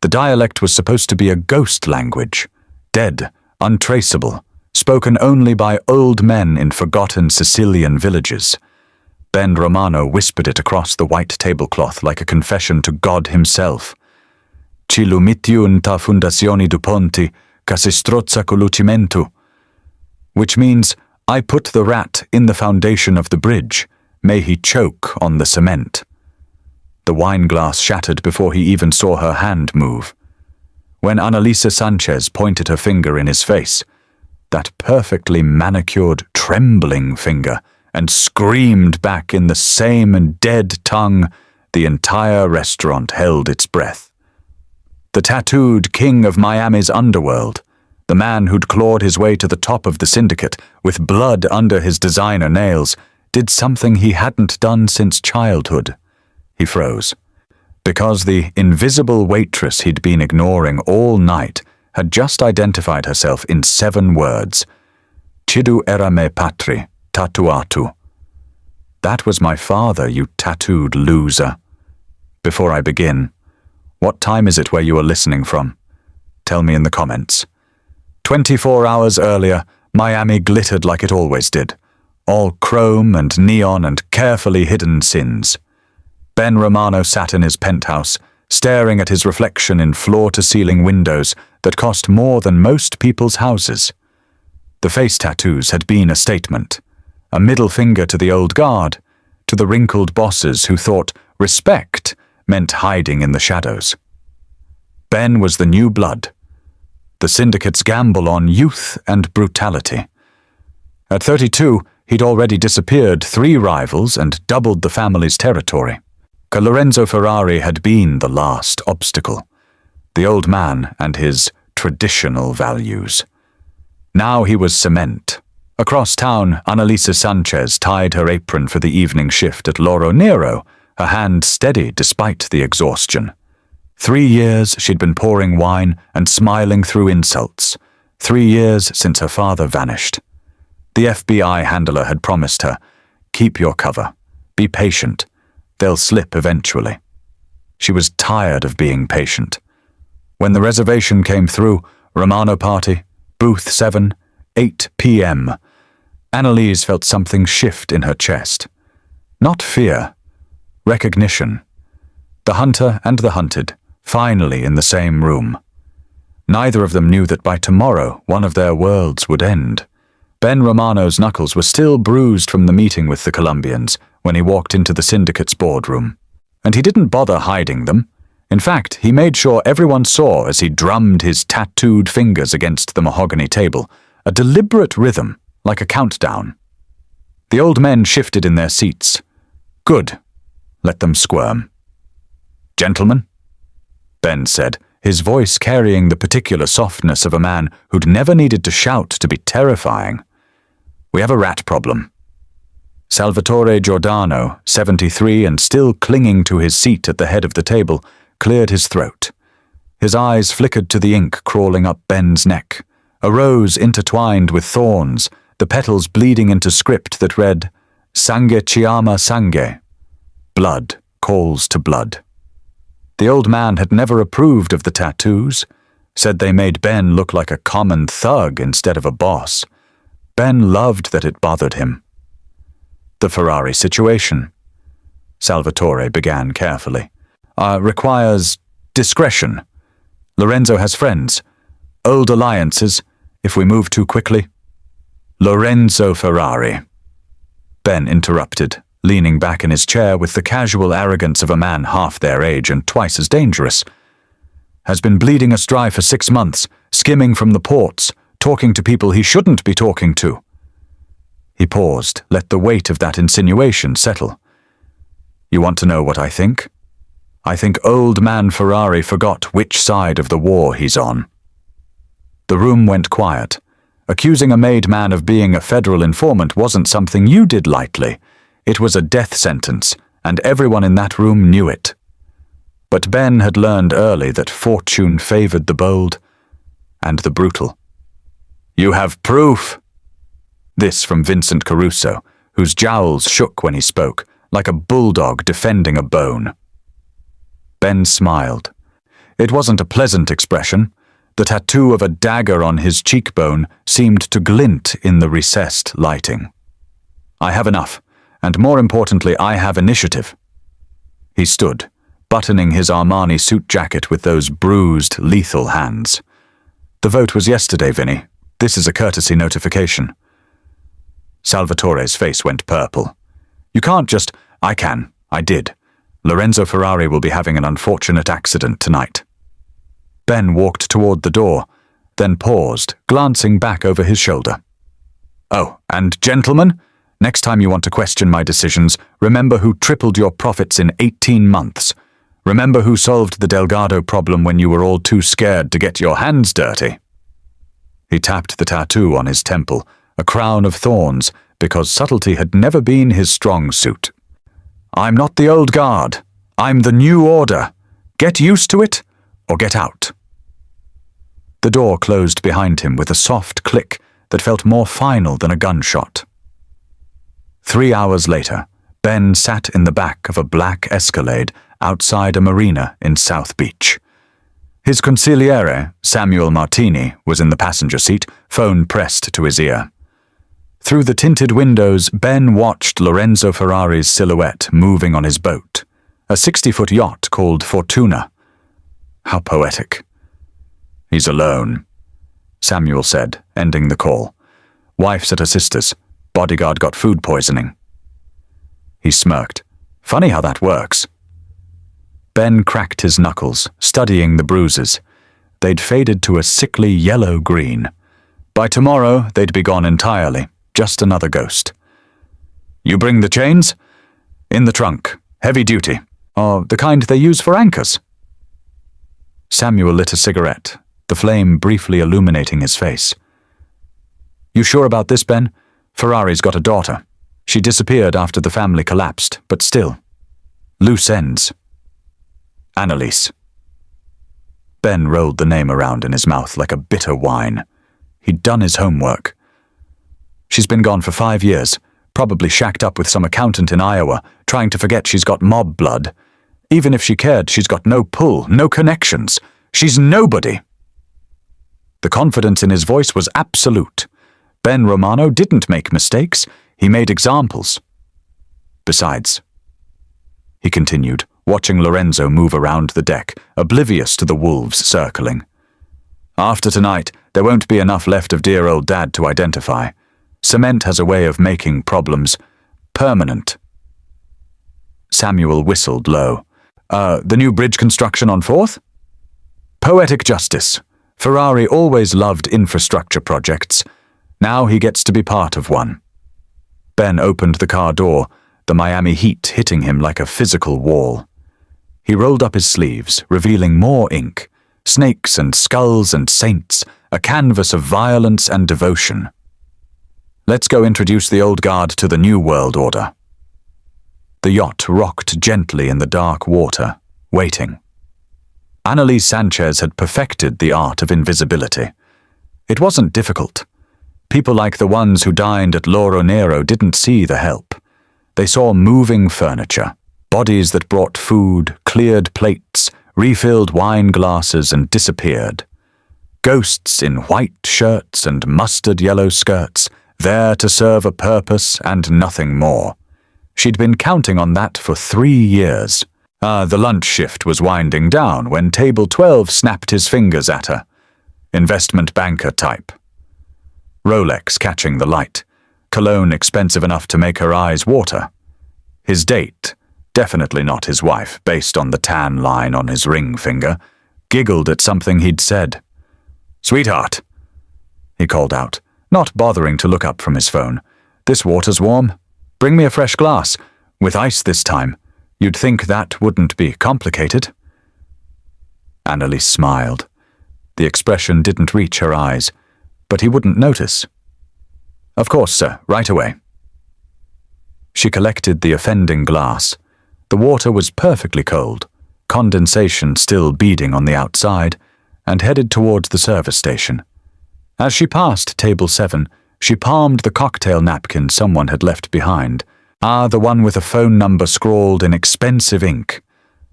The dialect was supposed to be a ghost language, dead, untraceable, spoken only by old men in forgotten Sicilian villages. Ben Romano whispered it across the white tablecloth like a confession to God himself. Ci lumitiun ta fundazioni du ponti, ca si strozza colucimentu, which means, I put the rat in the foundation of the bridge, may he choke on the cement. The wine glass shattered before he even saw her hand move. When Analise Sanchez pointed her finger in his face, that perfectly manicured, trembling finger, and screamed back in the same dead tongue, the entire restaurant held its breath. The tattooed king of Miami's underworld, the man who'd clawed his way to the top of the Syndicate with blood under his designer nails, did something he hadn't done since childhood. He froze, because the invisible waitress he'd been ignoring all night had just identified herself in 7 words. Cidu era me patri, tatuatu. That was my father, you tattooed loser. Before I begin, what time is it where you are listening from? Tell me in the comments. 24 hours earlier, Miami glittered like it always did. All chrome and neon and carefully hidden sins. Ben Romano sat in his penthouse, staring at his reflection in floor-to-ceiling windows that cost more than most people's houses. The face tattoos had been a statement, a middle finger to the old guard, to the wrinkled bosses who thought respect meant hiding in the shadows. Ben was the new blood, the Syndicate's gamble on youth and brutality. At 32, he'd already disappeared 3 rivals and doubled the family's territory. Lorenzo Ferrari had been the last obstacle, the old man and his traditional values. Now he was cement. Across town, Analise Sanchez tied her apron for the evening shift at Nero, her hand steady despite the exhaustion. 3 years she'd been pouring wine and smiling through insults. 3 years since her father vanished. The FBI handler had promised her, keep your cover, be patient. They'll slip eventually. She was tired of being patient. When the reservation came through, Romano party, booth 7, 8 p.m., Analise felt something shift in her chest. Not fear, recognition. The hunter and the hunted, finally in the same room. Neither of them knew that by tomorrow one of their worlds would end. Ben Romano's knuckles were still bruised from the meeting with the Colombians when he walked into the Syndicate's boardroom. And he didn't bother hiding them. In fact, he made sure everyone saw as he drummed his tattooed fingers against the mahogany table, a deliberate rhythm, like a countdown. The old men shifted in their seats. Good. Let them squirm. Gentlemen, Ben said, his voice carrying the particular softness of a man who'd never needed to shout to be terrifying. We have a rat problem. Salvatore Giordano, 73 and still clinging to his seat at the head of the table, cleared his throat. His eyes flickered to the ink crawling up Ben's neck, a rose intertwined with thorns, the petals bleeding into script that read, Sangue chiama sangue. Blood calls to blood. The old man had never approved of the tattoos, said they made Ben look like a common thug instead of a boss. Ben loved that it bothered him. The Ferrari situation, Salvatore began carefully, requires discretion. Lorenzo has friends, old alliances, if we move too quickly. Lorenzo Ferrari. Ben interrupted, leaning back in his chair with the casual arrogance of a man half their age and twice as dangerous. Has been bleeding us dry for 6 months, skimming from the ports, talking to people he shouldn't be talking to. He paused, let the weight of that insinuation settle. You want to know what I think? I think old man Ferrari forgot which side of the war he's on. The room went quiet. Accusing a made man of being a federal informant wasn't something you did lightly. It was a death sentence, and everyone in that room knew it. But Ben had learned early that fortune favored the bold and the brutal. You have proof. This from Vincent Caruso, whose jowls shook when he spoke, like a bulldog defending a bone. Ben smiled. It wasn't a pleasant expression. The tattoo of a dagger on his cheekbone seemed to glint in the recessed lighting. I have enough, and more importantly, I have initiative. He stood, buttoning his Armani suit jacket with those bruised, lethal hands. The vote was yesterday, Vinny. This is a courtesy notification. Salvatore's face went purple. You can't just... I can. I did. Lorenzo Ferrari will be having an unfortunate accident tonight. Ben walked toward the door, then paused, glancing back over his shoulder. Oh, and gentlemen, next time you want to question my decisions, remember who tripled your profits in 18 months. Remember who solved the Delgado problem when you were all too scared to get your hands dirty. He tapped the tattoo on his temple, a crown of thorns, because subtlety had never been his strong suit. I'm not the old guard. I'm the new order. Get used to it, or get out. The door closed behind him with a soft click that felt more final than a gunshot. 3 hours later, Ben sat in the back of a black Escalade outside a marina in South Beach. His consigliere, Samuel Martini, was in the passenger seat, phone pressed to his ear. Through the tinted windows, Ben watched Lorenzo Ferrari's silhouette moving on his boat, a 60-foot yacht called Fortuna. How poetic. He's alone, Samuel said, ending the call. Wife's at her sister's. Bodyguard got food poisoning. He smirked. Funny how that works. Ben cracked his knuckles, studying the bruises. They'd faded to a sickly yellow-green. By tomorrow, they'd be gone entirely, just another ghost. You bring the chains? In the trunk, heavy duty, or the kind they use for anchors. Samuel lit a cigarette, the flame briefly illuminating his face. You sure about this, Ben? Ferrari's got a daughter. She disappeared after the family collapsed, but still. Loose ends. Analise. Ben rolled the name around in his mouth like a bitter wine. He'd done his homework. She's been gone for 5 years, probably shacked up with some accountant in Iowa, trying to forget she's got mob blood. Even if she cared, she's got no pull, no connections. She's nobody. The confidence in his voice was absolute. Ben Romano didn't make mistakes. He made examples. Besides, he continued, watching Lorenzo move around the deck, oblivious to the wolves circling. After tonight, there won't be enough left of dear old Dad to identify. Cement has a way of making problems permanent. Samuel whistled low. The new bridge construction on 4th? Poetic justice. Ferrari always loved infrastructure projects. Now he gets to be part of one. Ben opened the car door, the Miami heat hitting him like a physical wall. He rolled up his sleeves, revealing more ink, snakes and skulls and saints, a canvas of violence and devotion. Let's go introduce the old guard to the new world order. The yacht rocked gently in the dark water, waiting. Analise Sanchez had perfected the art of invisibility. It wasn't difficult. People like the ones who dined at Loro Nero didn't see the help. They saw moving furniture, bodies that brought food, cleared plates, refilled wine glasses and disappeared. Ghosts in white shirts and mustard yellow skirts, there to serve a purpose and nothing more. She'd been counting on that for 3 years. The lunch shift was winding down when Table 12 snapped his fingers at her. Investment banker type. Rolex catching the light. Cologne expensive enough to make her eyes water. His date, definitely not his wife, based on the tan line on his ring finger, giggled at something he'd said. "Sweetheart," he called out, not bothering to look up from his phone. "This water's warm. Bring me a fresh glass, with ice this time. You'd think that wouldn't be complicated." Analise smiled. The expression didn't reach her eyes, but he wouldn't notice. "Of course, sir, right away." She collected the offending glass. The water was perfectly cold, condensation still beading on the outside, and headed towards the service station. As she passed Table 7, she palmed the cocktail napkin someone had left behind. The one with a phone number scrawled in expensive ink.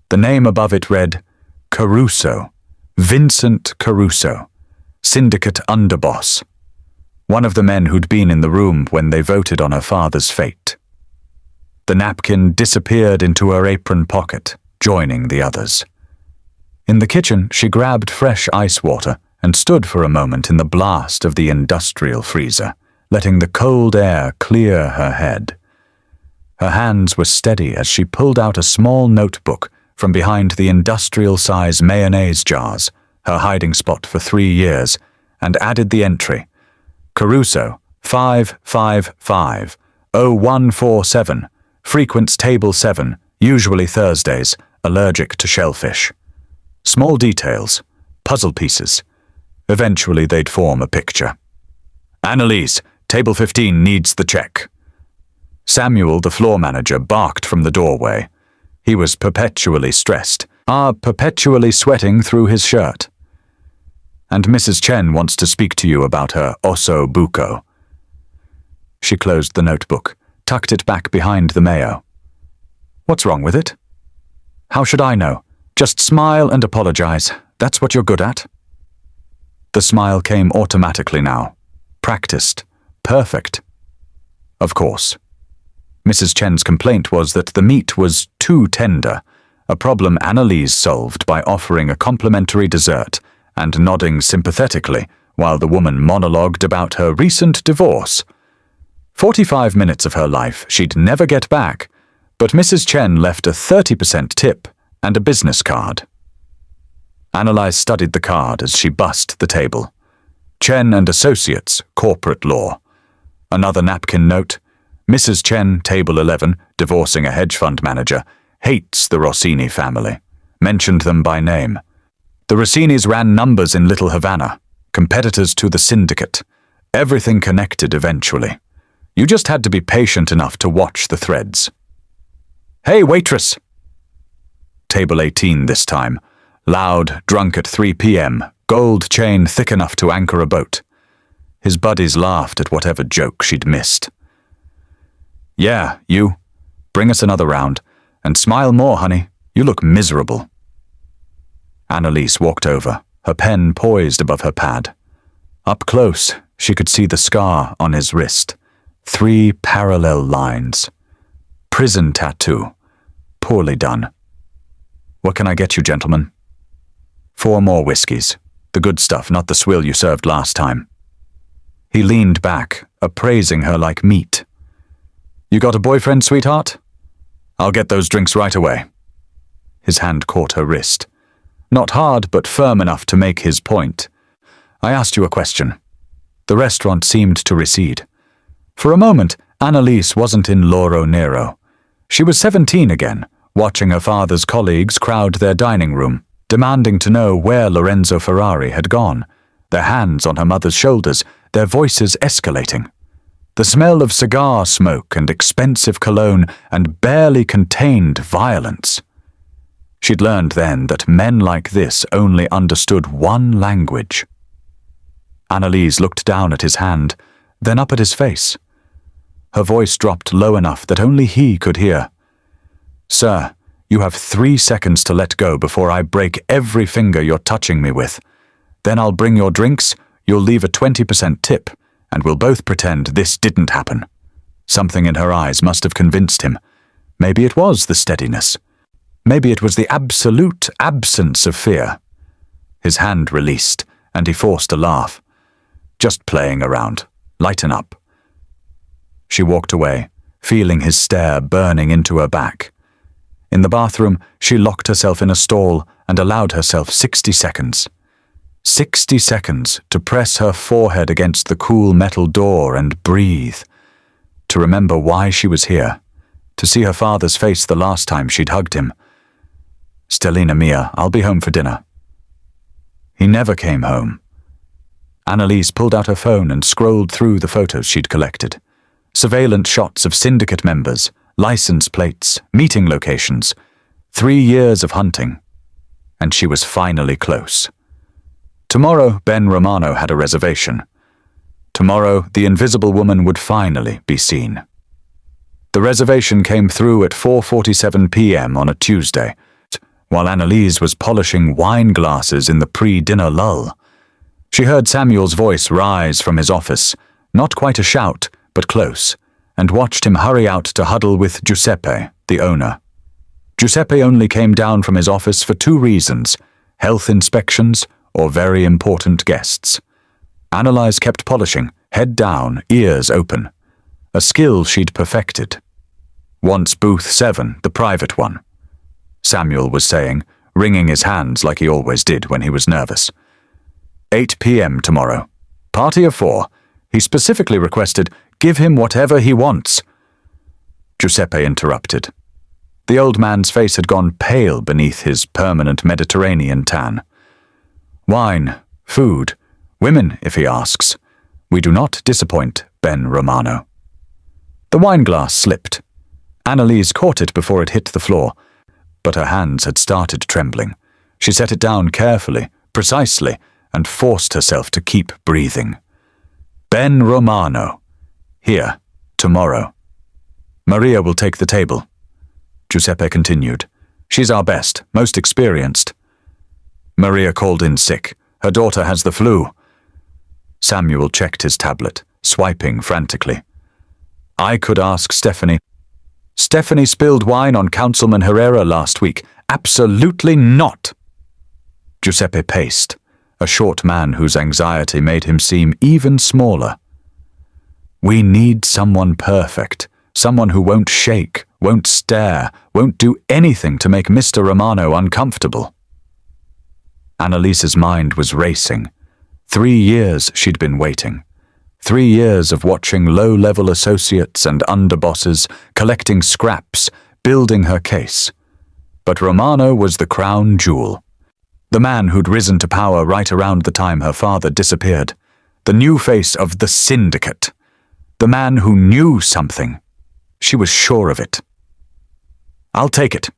The name above it read, Caruso. Vincent Caruso. Syndicate underboss. One of the men who'd been in the room when they voted on her father's fate. The napkin disappeared into her apron pocket, joining the others. In the kitchen, she grabbed fresh ice water and stood for a moment in the blast of the industrial freezer, letting the cold air clear her head. Her hands were steady as she pulled out a small notebook from behind the industrial-size mayonnaise jars, her hiding spot for 3 years, and added the entry, Caruso, 555-0147, frequents table 7, usually Thursdays, allergic to shellfish. Small details, puzzle pieces. Eventually they'd form a picture. Analise, table 15 needs the check. Samuel, the floor manager, barked from the doorway. He was perpetually stressed, perpetually sweating through his shirt. And Mrs. Chen wants to speak to you about her osso buco. She closed the notebook, tucked it back behind the mayo. What's wrong with it? How should I know? Just smile and apologize. That's what you're good at. The smile came automatically now. Practiced. Perfect. Of course. Mrs. Chen's complaint was that the meat was too tender, a problem Analise solved by offering a complimentary dessert and nodding sympathetically while the woman monologued about her recent divorce. 45 minutes of her life she'd never get back, but Mrs. Chen left a 30% tip and a business card. Analise studied the card as she bussed the table. Chen and Associates, corporate law. Another napkin note, Mrs. Chen, table 11, divorcing a hedge fund manager, hates the Rossini family. Mentioned them by name. The Rossinis ran numbers in Little Havana, competitors to the Syndicate. Everything connected eventually. You just had to be patient enough to watch the threads. Hey, Waitress! Table 18 this time. Loud, drunk at 3 p.m., gold chain thick enough to anchor a boat. His buddies laughed at whatever joke she'd missed. Yeah, you. Bring us another round. And smile more, honey. You look miserable. Analise walked over, her pen poised above her pad. Up close, she could see the scar on his wrist. 3 parallel lines. Prison tattoo. Poorly done. What can I get you, gentlemen? 4 more whiskeys. The good stuff, not the swill you served last time. He leaned back, appraising her like meat. You got a boyfriend, sweetheart? I'll get those drinks right away. His hand caught her wrist. Not hard, but firm enough to make his point. I asked you a question. The restaurant seemed to recede. For a moment, Analise wasn't in Loro Nero. She was 17 again, watching her father's colleagues crowd their dining room, demanding to know where Lorenzo Ferrari had gone, their hands on her mother's shoulders, their voices escalating. The smell of cigar smoke and expensive cologne and barely contained violence. She'd learned then that men like this only understood one language. Analise looked down at his hand, then up at his face. Her voice dropped low enough that only he could hear. Sir, you have 3 seconds to let go before I break every finger you're touching me with. Then I'll bring your drinks, you'll leave a 20% tip, and we'll both pretend this didn't happen. Something in her eyes must have convinced him. Maybe it was the steadiness. Maybe it was the absolute absence of fear. His hand released, and he forced a laugh. Just playing around. Lighten up. She walked away, feeling his stare burning into her back. In the bathroom, she locked herself in a stall and allowed herself 60 seconds. 60 seconds to press her forehead against the cool metal door and breathe. To remember why she was here. To see her father's face the last time she'd hugged him. Stellina mia, I'll be home for dinner. He never came home. Analise pulled out her phone and scrolled through the photos she'd collected. Surveillance shots of Syndicate members, license plates, meeting locations. 3 years of hunting. And she was finally close. Tomorrow, Ben Romano had a reservation. Tomorrow, the invisible woman would finally be seen. The reservation came through at 4:47 p.m. on a Tuesday. while Analise was polishing wine glasses in the pre-dinner lull. She heard Samuel's voice rise from his office, not quite a shout, but close, and watched him hurry out to huddle with Giuseppe, the owner. Giuseppe only came down from his office for 2 reasons: health inspections or very important guests. Analise kept polishing, head down, ears open, a skill she'd perfected. "Once booth 7, the private one," Samuel was saying, wringing his hands like he always did when he was nervous. 8 p.m. tomorrow. Party of 4. He specifically requested, "Give him whatever he wants." Giuseppe interrupted. The old man's face had gone pale beneath his permanent Mediterranean tan. "Wine, food, women, if he asks. We do not disappoint, Ben Romano." The wineglass slipped. Analise caught it before it hit the floor, but her hands had started trembling. She set it down carefully, precisely, and forced herself to keep breathing. "Ben Romano. Here, tomorrow. Maria will take the table," Giuseppe continued. "She's our best, most experienced. Maria called in sick. Her daughter has the flu." Samuel checked his tablet, swiping frantically. "I could ask Stephanie." "Stephanie spilled wine on Councilman Herrera last week. Absolutely not." Giuseppe paced, a short man whose anxiety made him seem even smaller. "We need someone perfect, someone who won't shake, won't stare, won't do anything to make Mr. Romano uncomfortable." Annalise's mind was racing. 3 years she'd been waiting. 3 years of watching low-level associates and underbosses, collecting scraps, building her case. But Romano was the crown jewel. The man who'd risen to power right around the time her father disappeared. The new face of the Syndicate. The man who knew something. She was sure of it. "I'll take it."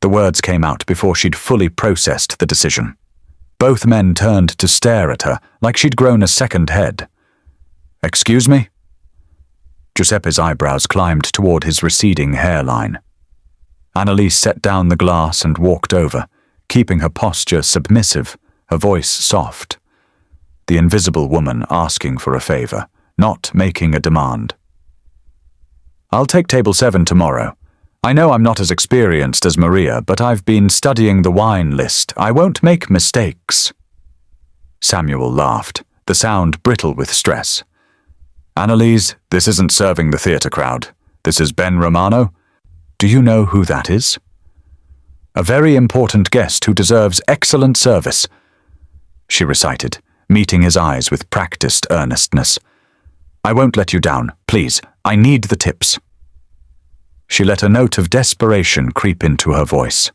The words came out before she'd fully processed the decision. Both men turned to stare at her like she'd grown a second head. "Excuse me?" Giuseppe's eyebrows climbed toward his receding hairline. Analise set down the glass and walked over, keeping her posture submissive, her voice soft. The invisible woman asking for a favor, not making a demand. "I'll take table 7 tomorrow. I know I'm not as experienced as Maria, but I've been studying the wine list. I won't make mistakes." Samuel laughed, the sound brittle with stress. "Analise, this isn't serving the theatre crowd. This is Ben Romano. Do you know who that is? A very important guest who deserves excellent service," she recited, meeting his eyes with practiced earnestness. "I won't let you down. Please, I need the tips." She let a note of desperation creep into her voice.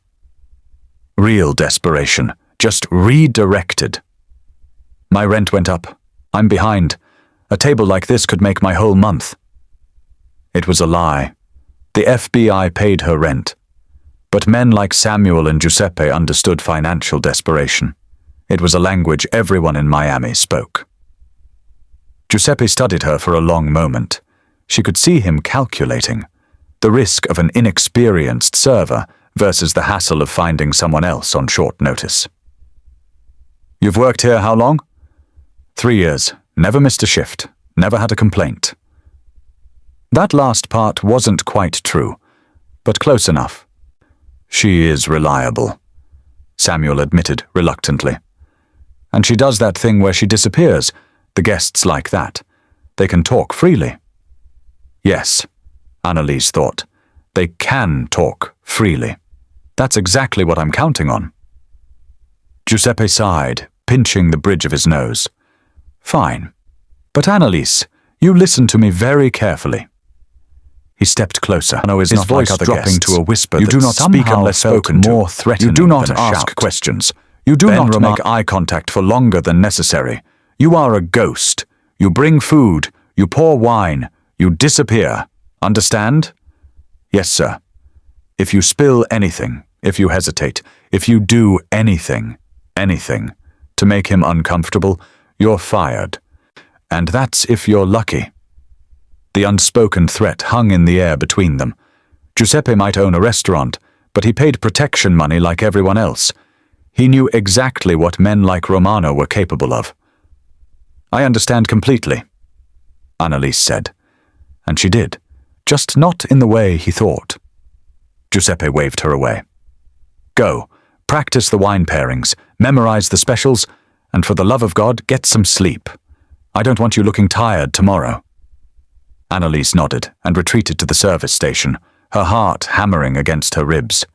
Real desperation, just redirected. "My rent went up. I'm behind. A table like this could make my whole month." It was a lie. The FBI paid her rent. But men like Samuel and Giuseppe understood financial desperation. It was a language everyone in Miami spoke. Giuseppe studied her for a long moment. She could see him calculating the risk of an inexperienced server versus the hassle of finding someone else on short notice. "You've worked here how long?" 3 years. Never missed a shift. Never had a complaint." That last part wasn't quite true, but close enough. "She is reliable," Samuel admitted reluctantly. "And she does that thing where she disappears. The guests like that. They can talk freely." Yes, Analise thought. They can talk freely. That's exactly what I'm counting on. Giuseppe sighed, pinching the bridge of his nose. "Fine. But Analise, you listen to me very carefully." He stepped closer. His voice dropping to a whisper. "You do not speak unless spoken to. More threatening. You do not ask questions. You do not make eye contact for longer than necessary. You are a ghost. You bring food. You pour wine. You disappear. Understand?" "Yes, sir. If you spill anything, if you hesitate, if you do anything to make him uncomfortable, you're fired. And that's if you're lucky." The unspoken threat hung in the air between them. Giuseppe might own a restaurant, but he paid protection money like everyone else. He knew exactly what men like Romano were capable of. "I understand completely," Analise said. And she did, just not in the way he thought. Giuseppe waved her away. "Go, practice the wine pairings, memorize the specials, and for the love of God, get some sleep. I don't want you looking tired tomorrow." Analise nodded and retreated to the service station, her heart hammering against her ribs.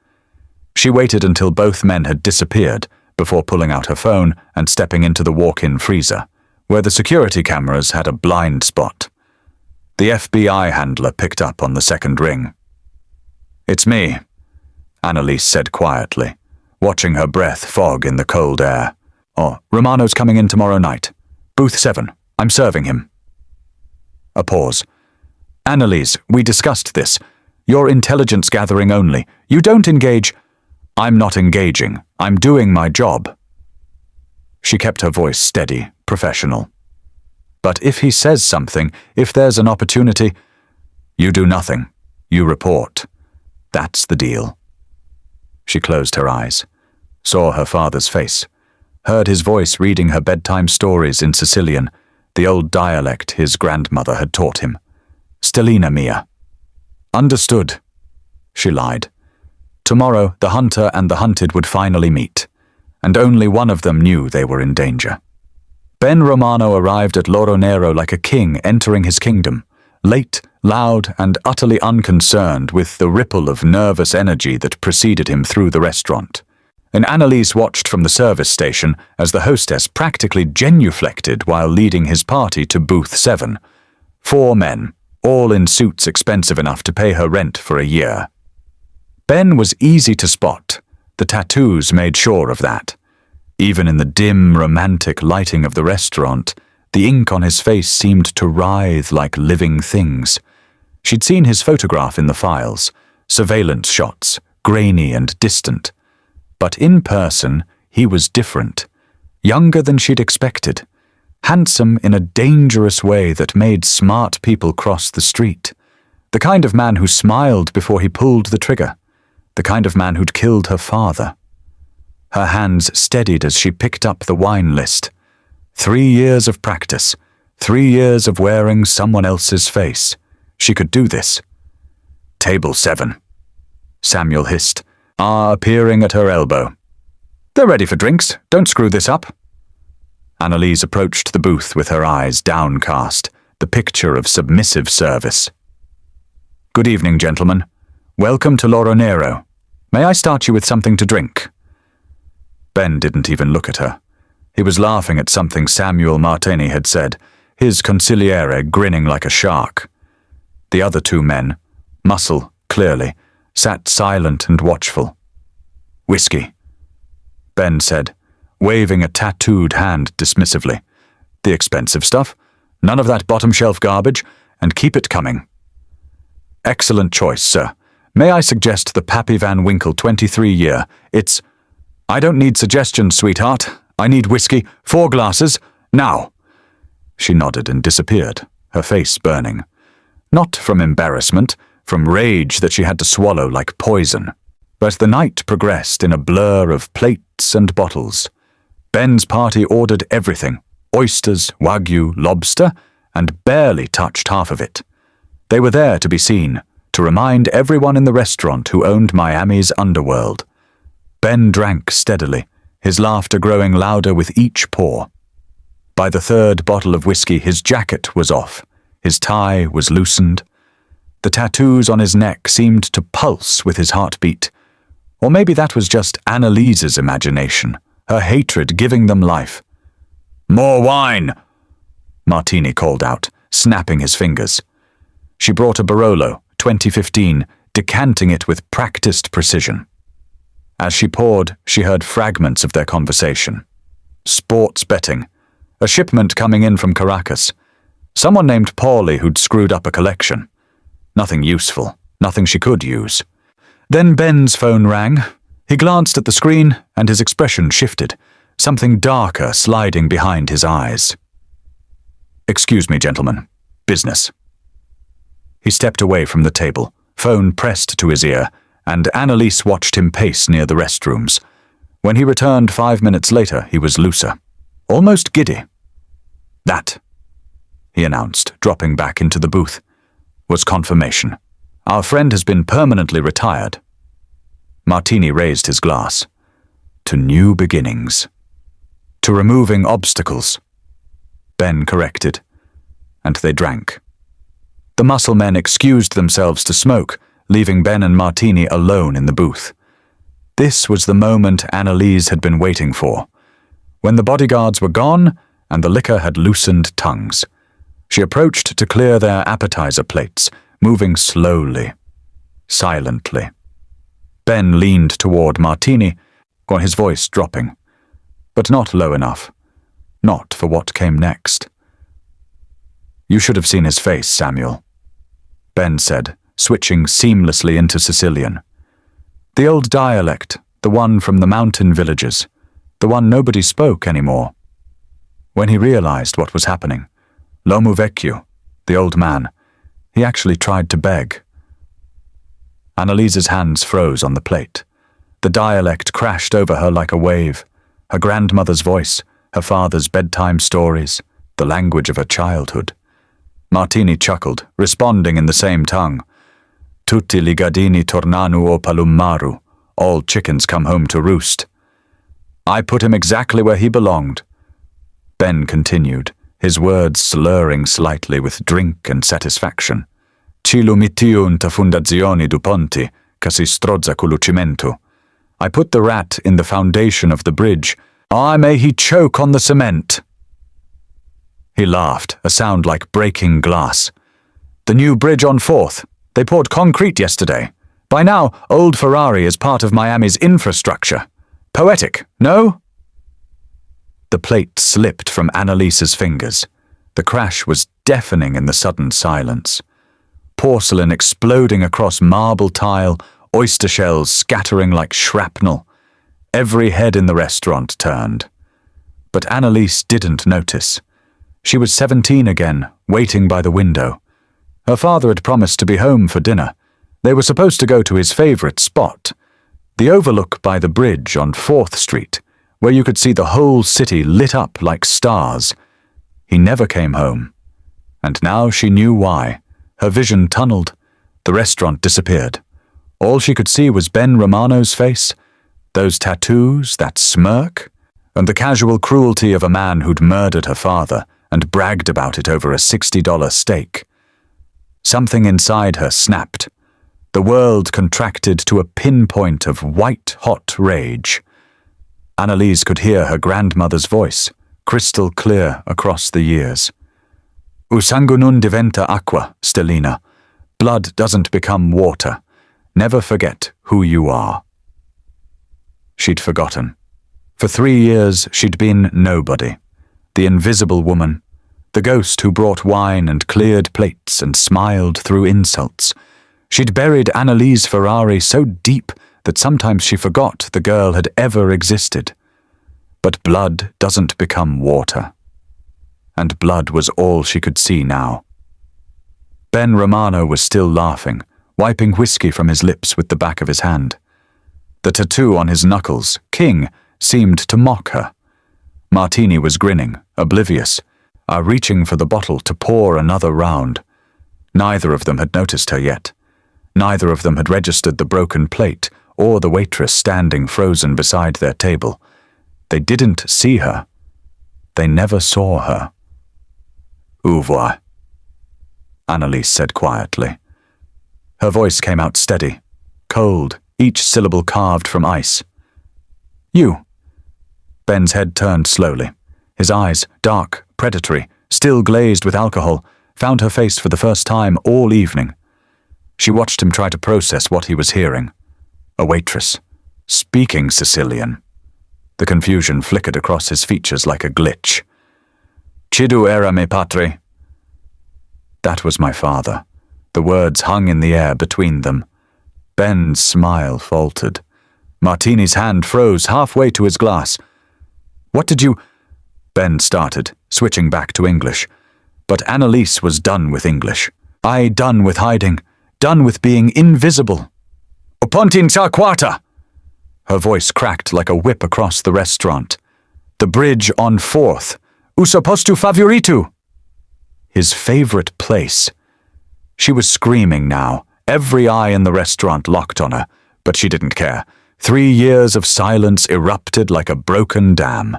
She waited until both men had disappeared before pulling out her phone and stepping into the walk-in freezer, where the security cameras had a blind spot. The FBI handler picked up on the second ring. "It's me," Analise said quietly, watching her breath fog in the cold air. "Oh, Romano's coming in tomorrow night. Booth 7. I'm serving him." A pause. "Analise, we discussed this. You're intelligence gathering only. You don't engage—" "I'm not engaging. I'm doing my job." She kept her voice steady, professional. "But if he says something, if there's an opportunity—" "You do nothing. You report. That's the deal." She closed her eyes, saw her father's face, heard his voice reading her bedtime stories in Sicilian, the old dialect his grandmother had taught him. "Stellina mia." "Understood," she lied. Tomorrow, the hunter and the hunted would finally meet, and only one of them knew they were in danger. Ben Romano arrived at Loro Nero like a king entering his kingdom, late, loud, and utterly unconcerned with the ripple of nervous energy that preceded him through the restaurant. And Analise watched from the service station as the hostess practically genuflected while leading his party to booth 7. 4 men, all in suits expensive enough to pay her rent for a year. Ben was easy to spot. The tattoos made sure of that. Even in the dim, romantic lighting of the restaurant, the ink on his face seemed to writhe like living things. She'd seen his photograph in the files, surveillance shots, grainy and distant. But in person, he was different. Younger than she'd expected. Handsome in a dangerous way that made smart people cross the street. The kind of man who smiled before he pulled the trigger. The kind of man who'd killed her father. Her hands steadied as she picked up the wine list. 3 years of practice. 3 years of wearing someone else's face. She could do this. "Table 7. Samuel hissed, appearing at her elbow. "They're ready for drinks. Don't screw this up." Analise approached the booth with her eyes downcast, the picture of submissive service. "Good evening, gentlemen. Welcome to Loro Nero. May I start you with something to drink?" Ben didn't even look at her. He was laughing at something Samuel Martini had said, his consigliere grinning like a shark. The other 2 men, muscle, clearly, sat silent and watchful. "Whiskey," Ben said, waving a tattooed hand dismissively. "The expensive stuff. None of that bottom-shelf garbage, and keep it coming." "Excellent choice, sir. May I suggest the Pappy Van Winkle 23 year? It's—" "I don't need suggestions, sweetheart. I need whiskey, 4 glasses, now." She nodded and disappeared, her face burning. Not from embarrassment, from rage that she had to swallow like poison. But the night progressed in a blur of plates and bottles. Ben's party ordered everything, oysters, wagyu, lobster, and barely touched half of it. They were there to be seen, to remind everyone in the restaurant who owned Miami's underworld. Ben drank steadily, his laughter growing louder with each pour. By the 3rd bottle of whiskey, his jacket was off, his tie was loosened. The tattoos on his neck seemed to pulse with his heartbeat. Or maybe that was just Annalise's imagination, her hatred giving them life. "More wine!" Martini called out, snapping his fingers. She brought a Barolo, 2015, decanting it with practiced precision. As she poured, she heard fragments of their conversation. Sports betting. A shipment coming in from Caracas. Someone named Paulie who'd screwed up a collection. Nothing useful, nothing she could use. Then Ben's phone rang. He glanced at the screen, and his expression shifted, something darker sliding behind his eyes. "Excuse me, gentlemen. Business." He stepped away from the table, phone pressed to his ear, and Analise watched him pace near the restrooms. When he returned 5 minutes later, he was looser, almost giddy. "That," he announced, dropping back into the booth, "was confirmation. Our friend has been permanently retired." Martini raised his glass. "To new beginnings. To removing obstacles," Ben corrected, and they drank. The muscle men excused themselves to smoke, leaving Ben and Martini alone in the booth. This was the moment Analise had been waiting for, when the bodyguards were gone and the liquor had loosened tongues. She approached to clear their appetizer plates, moving slowly, silently. Ben leaned toward Martini, his voice dropping, but not low enough, not for what came next. "You should have seen his face, Samuel," Ben said, switching seamlessly into Sicilian. The old dialect, the one from the mountain villages, the one nobody spoke anymore. When he realized what was happening, l'uomo vecchio, the old man, he actually tried to beg. Annalise's hands froze on the plate. The dialect crashed over her like a wave. Her grandmother's voice, her father's bedtime stories, the language of her childhood. Martini chuckled, responding in the same tongue. "Tutti li gadini tornano o palummaru. All chickens come home to roost." "I put him exactly where he belonged." Ben continued, his words slurring slightly with drink and satisfaction. "Ci lo mittiu in ta fondazione du ponti, ca si strozza col cimento. I put the rat in the foundation of the bridge. Ah, may he choke on the cement." He laughed, a sound like breaking glass. "The new bridge on 4th. They poured concrete yesterday. By now, Old Ferrari is part of Miami's infrastructure. Poetic, no?" The plate slipped from Annalise's fingers. The crash was deafening in the sudden silence. Porcelain exploding across marble tile, oyster shells scattering like shrapnel. Every head in the restaurant turned. But Analise didn't notice. She was 17 again, waiting by the window. Her father had promised to be home for dinner. They were supposed to go to his favorite spot, the overlook by the bridge on 4th Street, where you could see the whole city lit up like stars. He never came home. And now she knew why. Her vision tunneled. The restaurant disappeared. All she could see was Ben Romano's face, those tattoos, that smirk, and the casual cruelty of a man who'd murdered her father and bragged about it over a $60 steak. Something inside her snapped. The world contracted to a pinpoint of white-hot rage. Analise could hear her grandmother's voice, crystal clear across the years. "U sangue non diventa acqua, Stellina. Blood doesn't become water. Never forget who you are." She'd forgotten. For 3 years, she'd been nobody. The invisible woman, the ghost who brought wine and cleared plates and smiled through insults. She'd buried Analise Ferrari so deep that sometimes she forgot the girl had ever existed. But blood doesn't become water. And blood was all she could see now. Ben Romano was still laughing, wiping whiskey from his lips with the back of his hand. The tattoo on his knuckles, King, seemed to mock her. Martini was grinning, oblivious, reaching for the bottle to pour another round. Neither of them had noticed her yet. Neither of them had registered the broken plate or the waitress standing frozen beside their table. They didn't see her. They never saw her. "Au revoir," Analise said quietly. Her voice came out steady, cold, each syllable carved from ice. "You." Ben's head turned slowly. His eyes, dark, predatory, still glazed with alcohol, found her face for the first time all evening. She watched him try to process what he was hearing. A waitress, speaking Sicilian. The confusion flickered across his features like a glitch. "Cidu era me patri." That was my father. The words hung in the air between them. Ben's smile faltered. Martini's hand froze halfway to his glass. "What did you—" Ben started, switching back to English. But Analise was done with English. Done with hiding, done with being invisible. Pontin sa quarta! Her voice cracked like a whip across the restaurant. The bridge on 4th. Uso postu favoritu! His favorite place. She was screaming now, every eye in the restaurant locked on her, but she didn't care. 3 years of silence erupted like a broken dam.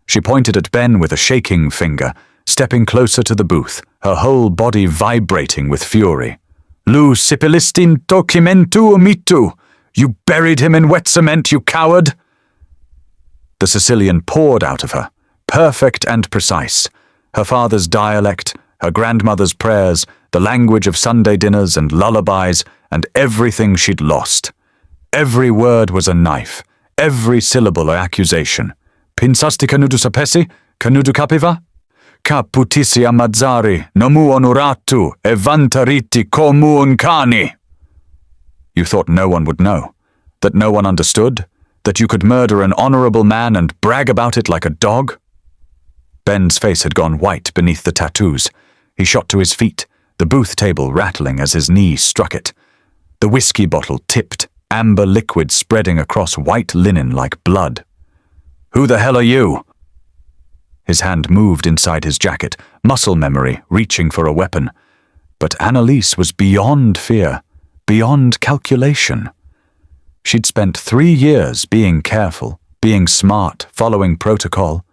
She pointed at Ben with a shaking finger, stepping closer to the booth, her whole body vibrating with fury. Lu sipilistin documentu omitu! You buried him in wet cement, you coward! The Sicilian poured out of her, perfect and precise. Her father's dialect, her grandmother's prayers, the language of Sunday dinners and lullabies, and everything she'd lost. Every word was a knife, every syllable an accusation. Pinsasti canudu sapessi? Canudu capiva? Caputisi ammazzari, nomu onuratu, e vantariti komu un cani. You thought no one would know, that no one understood, that you could murder an honorable man and brag about it like a dog? Ben's face had gone white beneath the tattoos. He shot to his feet, the booth table rattling as his knee struck it. The whiskey bottle tipped, amber liquid spreading across white linen like blood. Who the hell are you? His hand moved inside his jacket, muscle memory reaching for a weapon. But Analise was beyond fear, beyond calculation. She'd spent 3 years being careful, being smart, following protocol.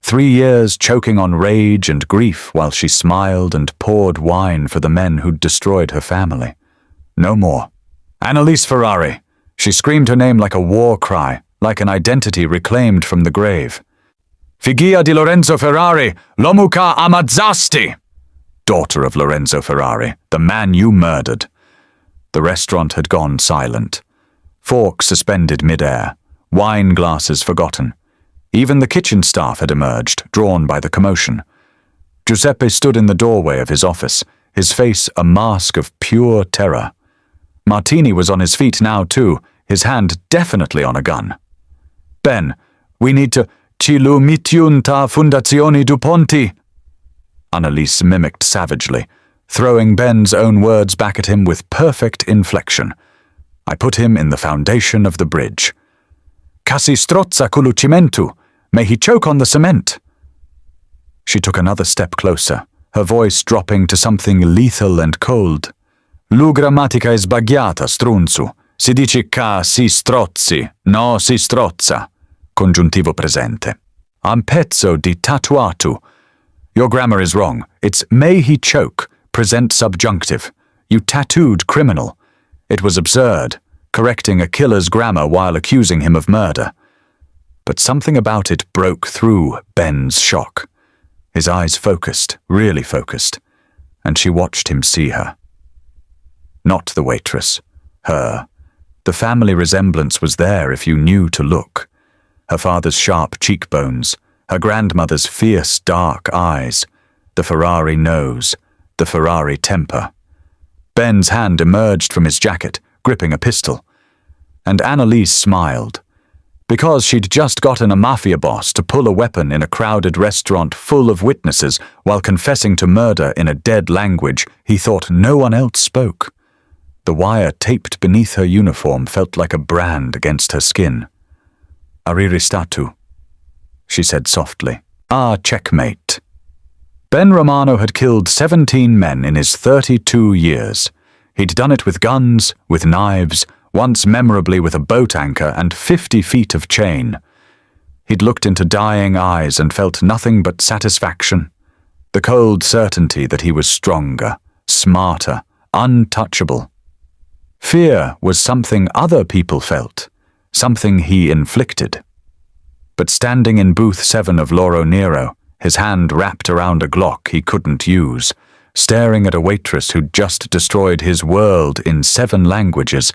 3 years choking on rage and grief while she smiled and poured wine for the men who'd destroyed her family. No more. Analise Ferrari. She screamed her name like a war cry, like an identity reclaimed from the grave. Figia di Lorenzo Ferrari, Lomuca Amazzasti! Daughter of Lorenzo Ferrari, the man you murdered. The restaurant had gone silent. Forks suspended mid-air, wine glasses forgotten. Even the kitchen staff had emerged, drawn by the commotion. Giuseppe stood in the doorway of his office, his face a mask of pure terror. Martini was on his feet now too, his hand definitely on a gun. Ben, we need to... Cilu mitiunta fundazioni du ponti. Analise mimicked savagely, throwing Ben's own words back at him with perfect inflection. I put him in the foundation of the bridge. Casi strozza culu cimentu. May he choke on the cement. She took another step closer, her voice dropping to something lethal and cold. Lu grammatica è sbagliata, strunzu. Si dice ca si strozzi, no si strozza. Congiuntivo presente. Am pezzo di tatuatu. Your grammar is wrong. It's may he choke, present subjunctive. You tattooed criminal. It was absurd, correcting a killer's grammar while accusing him of murder. But something about it broke through Ben's shock. His eyes focused, really focused, and she watched him see her. Not the waitress. Her. The family resemblance was there if you knew to look. Her father's sharp cheekbones, her grandmother's fierce dark eyes, the Ferrari nose, the Ferrari temper. Ben's hand emerged from his jacket, gripping a pistol. And Analise smiled. Because she'd just gotten a mafia boss to pull a weapon in a crowded restaurant full of witnesses while confessing to murder in a dead language he thought no one else spoke. The wire taped beneath her uniform felt like a brand against her skin. Ariristatu, she said softly. Checkmate. Ben Romano had killed 17 men in his 32 years. He'd done it with guns, with knives, once memorably with a boat anchor and 50 feet of chain. He'd looked into dying eyes and felt nothing but satisfaction. The cold certainty that he was stronger, smarter, untouchable. Fear was something other people felt. Something he inflicted. But standing in booth 7 of Nero, his hand wrapped around a Glock he couldn't use, staring at a waitress who'd just destroyed his world in 7 languages,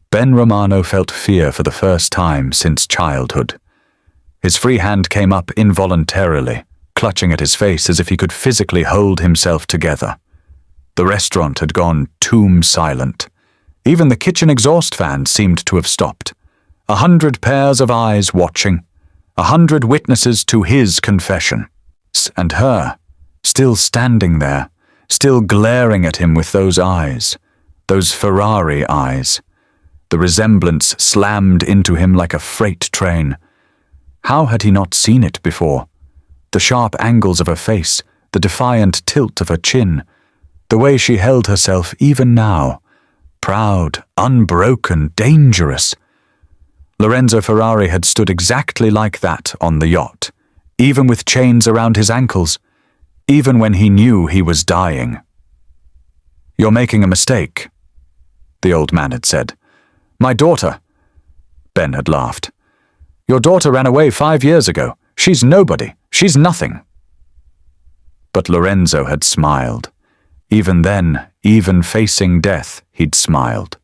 Ben Romano felt fear for the first time since childhood. His free hand came up involuntarily, clutching at his face as if he could physically hold himself together. The restaurant had gone tomb silent. Even the kitchen exhaust fan seemed to have stopped. 100 pairs of eyes watching, 100 witnesses to his confession. And her, still standing there, still glaring at him with those eyes, those Ferrari eyes. The resemblance slammed into him like a freight train. How had he not seen it before? The sharp angles of her face, the defiant tilt of her chin, the way she held herself even now. Proud, unbroken, dangerous. Lorenzo Ferrari had stood exactly like that on the yacht, even with chains around his ankles, even when he knew he was dying. "You're making a mistake," the old man had said. "My daughter." Ben had laughed. "Your daughter ran away 5 years ago. She's nobody. She's nothing." But Lorenzo had smiled. Even then, even facing death, he'd smiled.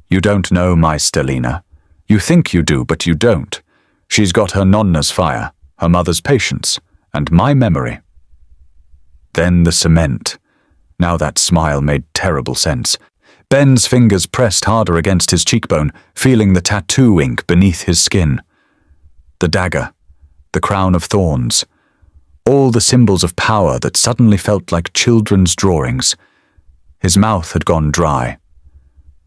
"You don't know my Stellina. You think you do, but you don't. She's got her nonna's fire, her mother's patience, and my memory." Then the cement. Now that smile made terrible sense. Ben's fingers pressed harder against his cheekbone, feeling the tattoo ink beneath his skin. The dagger, the crown of thorns, all the symbols of power that suddenly felt like children's drawings. His mouth had gone dry.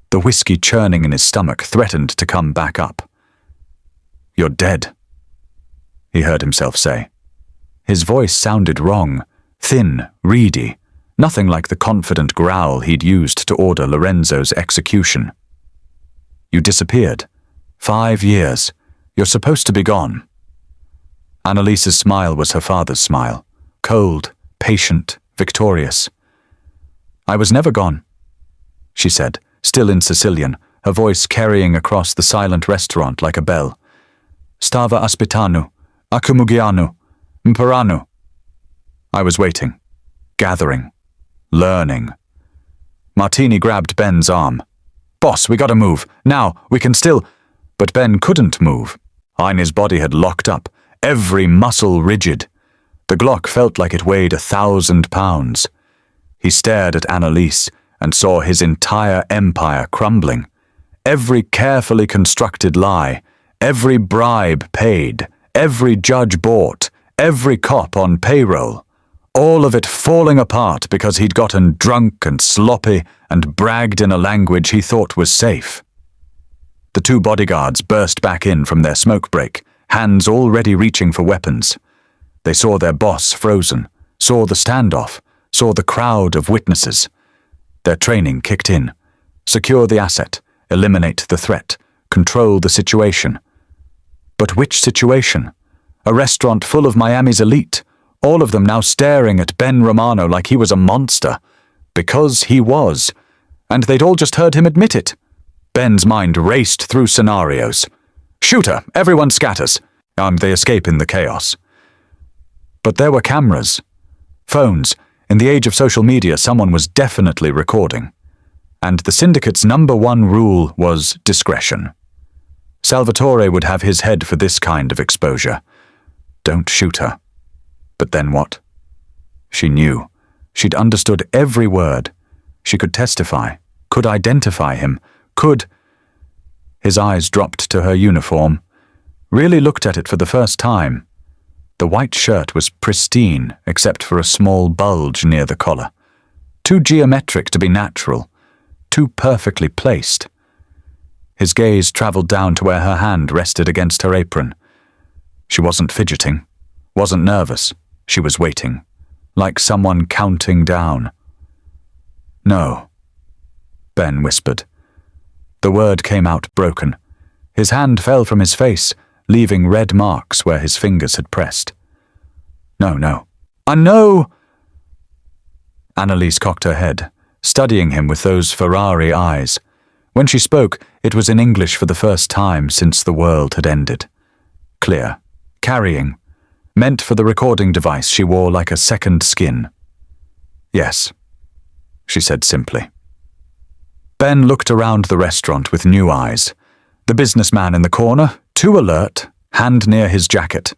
The whiskey churning in his stomach threatened to come back up. "You're dead," he heard himself say. His voice sounded wrong, thin, reedy, nothing like the confident growl he'd used to order Lorenzo's execution. "You disappeared. 5 years. You're supposed to be gone." Annalise's smile was her father's smile, cold, patient, victorious. "I was never gone," she said, still in Sicilian, her voice carrying across the silent restaurant like a bell. "Stava aspettanu, accumugianu, imparanu." I was waiting, gathering, learning. Martini grabbed Ben's arm. "Boss, we gotta move. Now, we can still—" But Ben couldn't move. Heine's body had locked up, every muscle rigid. The Glock felt like it weighed 1,000 pounds. He stared at Analise and saw his entire empire crumbling. Every carefully constructed lie, every bribe paid, every judge bought, every cop on payroll, all of it falling apart because he'd gotten drunk and sloppy and bragged in a language he thought was safe. The 2 bodyguards burst back in from their smoke break, hands already reaching for weapons. They saw their boss frozen, saw the standoff, saw the crowd of witnesses. Their training kicked in. Secure the asset, eliminate the threat, control the situation. But which situation? A restaurant full of Miami's elite, all of them now staring at Ben Romano like he was a monster. Because he was. And they'd all just heard him admit it. Ben's mind raced through scenarios. "Shoot her, everyone scatters." They escape in the chaos. But there were cameras. Phones. In the age of social media, someone was definitely recording. And the Syndicate's #1 rule was discretion. Salvatore would have his head for this kind of exposure. Don't shoot her. But then what? She knew. She'd understood every word. She could testify, could identify him, could— His eyes dropped to her uniform, really looked at it for the first time. The white shirt was pristine except for a small bulge near the collar. Too geometric to be natural, too perfectly placed. His gaze traveled down to where her hand rested against her apron. She wasn't fidgeting, wasn't nervous. She was waiting, like someone counting down. "No," Ben whispered. The word came out broken. His hand fell from his face, leaving red marks where his fingers had pressed. No. "I know!" Analise cocked her head, studying him with those Ferrari eyes. When she spoke, it was in English for the first time since the world had ended. Clear, carrying, meant for the recording device she wore like a second skin. "Yes," she said simply. Ben looked around the restaurant with new eyes. The businessman in the corner, too alert, hand near his jacket.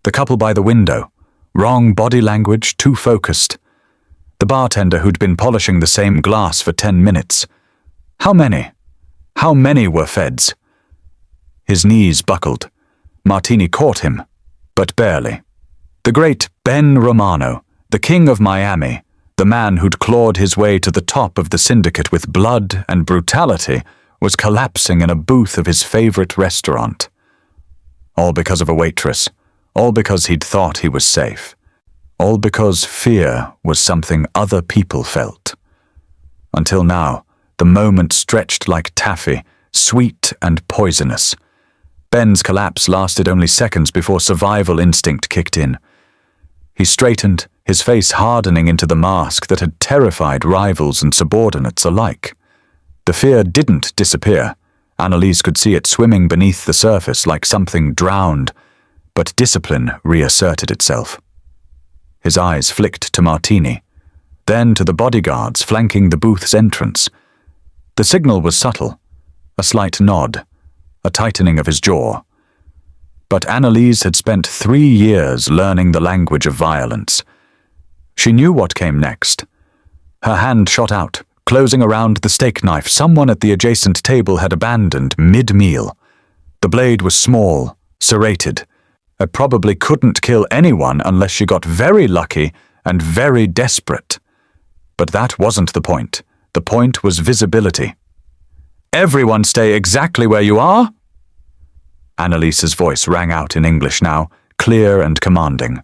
The couple by the window, wrong body language, too focused. The bartender who'd been polishing the same glass for 10 minutes. How many? How many were feds? His knees buckled. Martini caught him, but barely. The great Ben Romano, the king of Miami, the man who'd clawed his way to the top of the Syndicate with blood and brutality, was collapsing in a booth of his favorite restaurant. All because of a waitress. All because he'd thought he was safe. All because fear was something other people felt. Until now, the moment stretched like taffy, sweet and poisonous. Ben's collapse lasted only seconds before survival instinct kicked in. He straightened, his face hardening into the mask that had terrified rivals and subordinates alike. The fear didn't disappear. Analise could see it swimming beneath the surface like something drowned, but discipline reasserted itself. His eyes flicked to Martini, then to the bodyguards flanking the booth's entrance. The signal was subtle, a slight nod, a tightening of his jaw. But Analise had spent 3 years learning the language of violence. She knew what came next. Her hand shot out, closing around the steak knife someone at the adjacent table had abandoned mid-meal. The blade was small, serrated. It probably couldn't kill anyone unless she got very lucky and very desperate. But that wasn't the point. The point was visibility. "Everyone stay exactly where you are?" Annalise's voice rang out in English now, clear and commanding.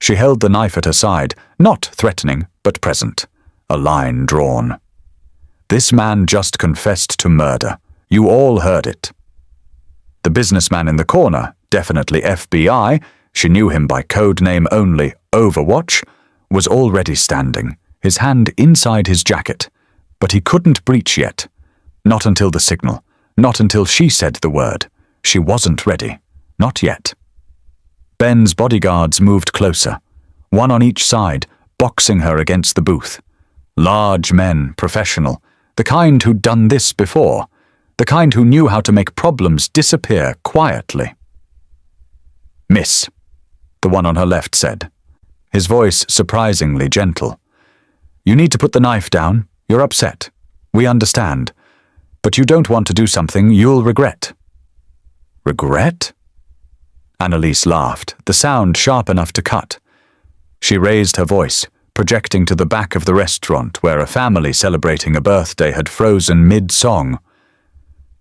She held the knife at her side, not threatening, but present. A line drawn. This man just confessed to murder. You all heard it. The businessman in the corner, definitely FBI, she knew him by code name only, Overwatch, was already standing, his hand inside his jacket. But he couldn't breach yet. Not until the signal. Not until she said the word. She wasn't ready. Not yet. Ben's bodyguards moved closer, one on each side, boxing her against the booth. Large men, professional, the kind who'd done this before, the kind who knew how to make problems disappear quietly. "Miss," the one on her left said, his voice surprisingly gentle. "You need to put the knife down. You're upset. We understand. But you don't want to do something you'll regret." "Regret?" Analise laughed, the sound sharp enough to cut. She raised her voice, projecting to the back of the restaurant where a family celebrating a birthday had frozen mid-song.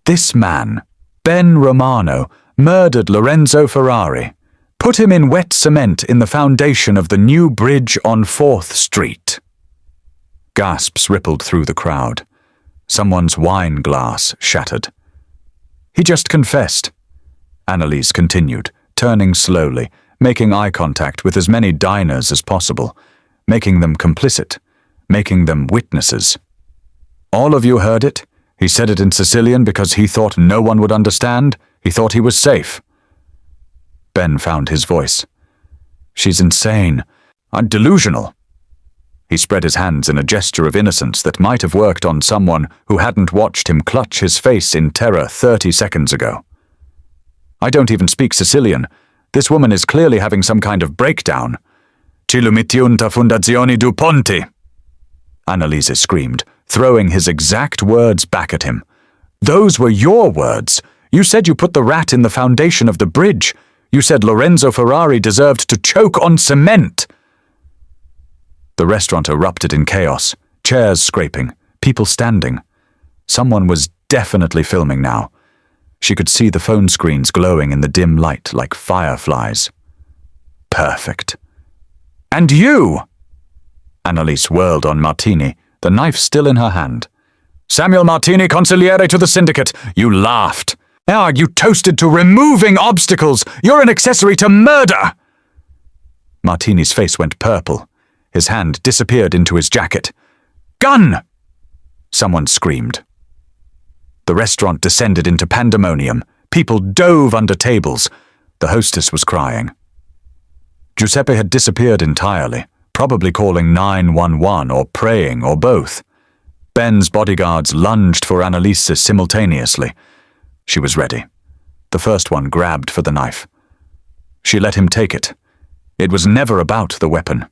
"This man, Ben Romano, murdered Lorenzo Ferrari, put him in wet cement in the foundation of the new bridge on 4th Street. Gasps rippled through the crowd. Someone's wine glass shattered. "He just confessed," Analise continued, turning slowly, making eye contact with as many diners as possible, making them complicit, making them witnesses. "All of you heard it. He said it in Sicilian because he thought no one would understand. He thought he was safe." Ben found his voice. "She's insane. I'm delusional." He spread his hands in a gesture of innocence that might have worked on someone who hadn't watched him clutch his face in terror 30 seconds ago. "I don't even speak Sicilian. This woman is clearly having some kind of breakdown." "Cilumitiunta fondazioni du ponte," Analise screamed, throwing his exact words back at him. "Those were your words. You said you put the rat in the foundation of the bridge. You said Lorenzo Ferrari deserved to choke on cement." The restaurant erupted in chaos, chairs scraping, people standing. Someone was definitely filming now. She could see the phone screens glowing in the dim light like fireflies. Perfect. "And you!" Analise whirled on Martini, the knife still in her hand. "Samuel Martini, consigliere to the Syndicate. You laughed. You toasted to removing obstacles. You're an accessory to murder." Martini's face went purple. His hand disappeared into his jacket. "Gun!" Someone screamed. The restaurant descended into pandemonium. People dove under tables. The hostess was crying. Giuseppe had disappeared entirely, probably calling 911 or praying or both. Ben's bodyguards lunged for Annalise simultaneously. She was ready. The first one grabbed for the knife. She let him take it. It was never about the weapon.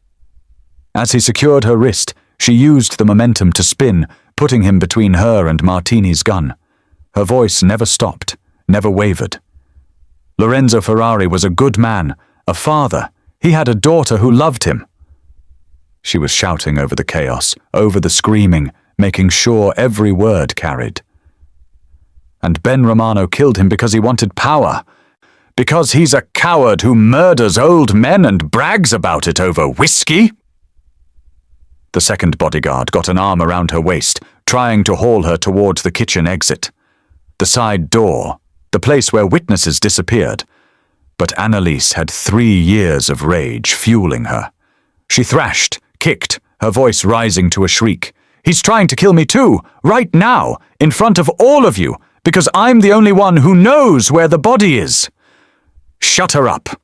As he secured her wrist, she used the momentum to spin, putting him between her and Martini's gun. Her voice never stopped, never wavered. Lorenzo Ferrari was a good man, a father. He had a daughter who loved him. She was shouting over the chaos, over the screaming, making sure every word carried. And Ben Romano killed him because he wanted power. Because he's a coward who murders old men and brags about it over whiskey? The second bodyguard got an arm around her waist, trying to haul her towards the kitchen exit. The side door, the place where witnesses disappeared. But Analise had 3 years of rage fueling her. She thrashed, kicked, her voice rising to a shriek. "He's trying to kill me too, right now, in front of all of you, because I'm the only one who knows where the body is." "Shut her up,"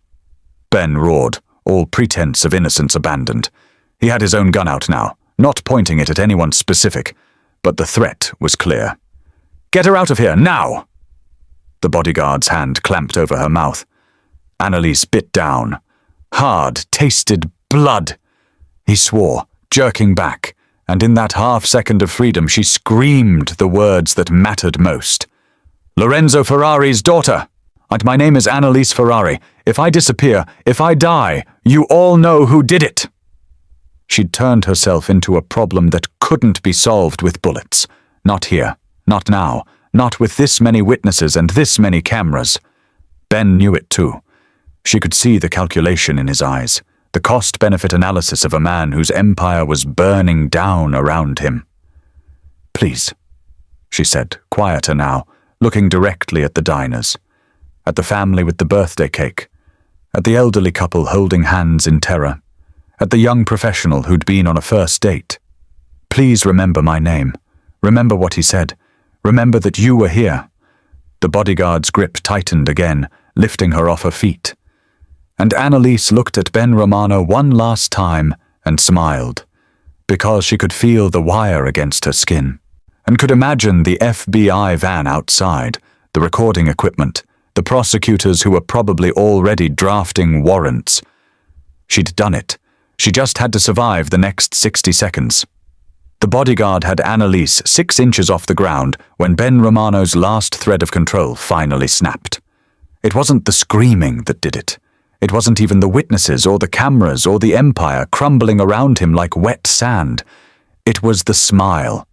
Ben roared, all pretense of innocence abandoned. He had his own gun out now, not pointing it at anyone specific, but the threat was clear. "Get her out of here, now!" The bodyguard's hand clamped over her mouth. Analise bit down. Hard, tasted blood. He swore, jerking back, and in that half-second of freedom she screamed the words that mattered most. "Lorenzo Ferrari's daughter! And my name is Analise Ferrari. If I disappear, if I die, you all know who did it!" She'd turned herself into a problem that couldn't be solved with bullets. Not here, not now, not with this many witnesses and this many cameras. Ben knew it too. She could see the calculation in his eyes, the cost-benefit analysis of a man whose empire was burning down around him. "Please," she said, quieter now, looking directly at the diners, at the family with the birthday cake, at the elderly couple holding hands in terror, at the young professional who'd been on a first date. "Please remember my name. Remember what he said. Remember that you were here." The bodyguard's grip tightened again, lifting her off her feet. And Analise looked at Ben Romano one last time and smiled, because she could feel the wire against her skin, and could imagine the FBI van outside, the recording equipment, the prosecutors who were probably already drafting warrants. She'd done it. She just had to survive the next 60 seconds. The bodyguard had Analise 6 inches off the ground when Ben Romano's last thread of control finally snapped. It wasn't the screaming that did it. It wasn't even the witnesses or the cameras or the empire crumbling around him like wet sand. It was the smile.